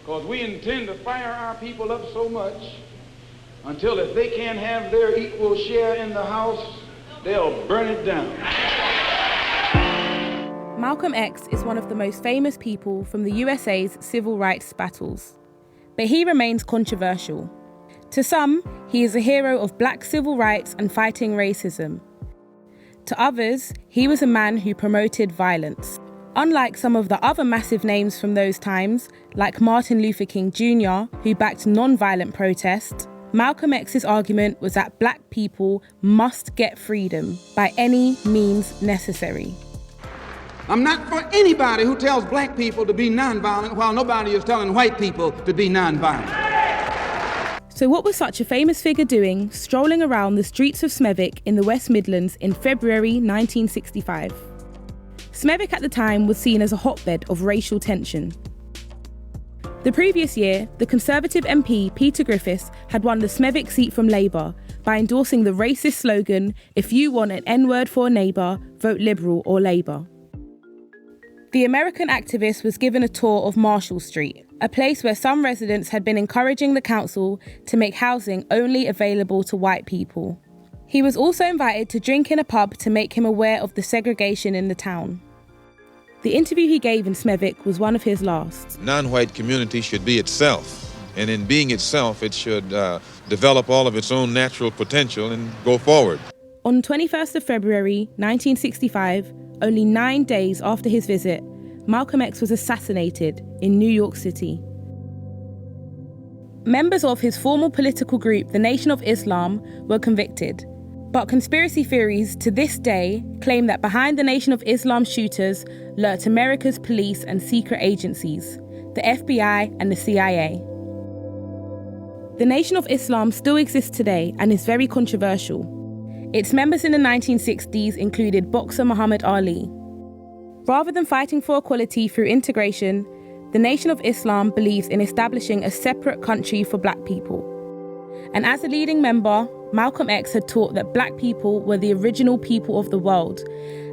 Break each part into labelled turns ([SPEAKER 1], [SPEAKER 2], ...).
[SPEAKER 1] Because we intend to fire our people up so much until if they can't have their equal share in the house, they'll burn it down.
[SPEAKER 2] Malcolm X is one of the most famous people from the USA's civil rights battles. But he remains controversial. To some, he is a hero of black civil rights and fighting racism. To others, he was a man who promoted violence. Unlike some of the other massive names from those times, like Martin Luther King Jr., who backed non-violent protest, Malcolm X's argument was that black people must get freedom by any means necessary.
[SPEAKER 1] I'm not for anybody who tells black people to be nonviolent while nobody is telling white people to be nonviolent.
[SPEAKER 2] So what was such a famous figure doing strolling around the streets of Smethwick in the West Midlands in February 1965? Smethwick at the time was seen as a hotbed of racial tension. The previous year, the Conservative MP Peter Griffiths had won the Smethwick seat from Labour by endorsing the racist slogan, "If you want an N-word for a neighbour, vote Liberal or Labour." The American activist was given a tour of Marshall Street, a place where some residents had been encouraging the council to make housing only available to white people. He was also invited to drink in a pub to make him aware of the segregation in the town. The interview he gave in Smethwick was one of his last.
[SPEAKER 3] Non-white community should be itself, and in being itself, it should develop all of its own natural potential and go forward.
[SPEAKER 2] On 21st of February 1965, only 9 days after his visit, Malcolm X was assassinated in New York City. Members of his former political group, the Nation of Islam, were convicted. But conspiracy theories to this day claim that behind the Nation of Islam shooters lurked America's police and secret agencies, the FBI and the CIA. The Nation of Islam still exists today and is very controversial. Its members in the 1960s included boxer Muhammad Ali. Rather than fighting for equality through integration, the Nation of Islam believes in establishing a separate country for black people. And as a leading member, Malcolm X had taught that black people were the original people of the world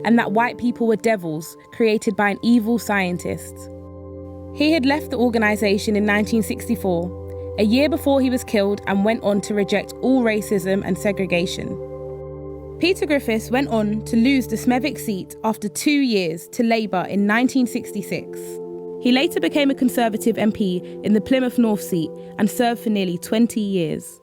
[SPEAKER 2] and that white people were devils created by an evil scientist. He had left the organisation in 1964, a year before he was killed, and went on to reject all racism and segregation. Peter Griffiths went on to lose the Smethwick seat after 2 years to Labour in 1966. He later became a Conservative MP in the Plymouth North seat and served for nearly 20 years.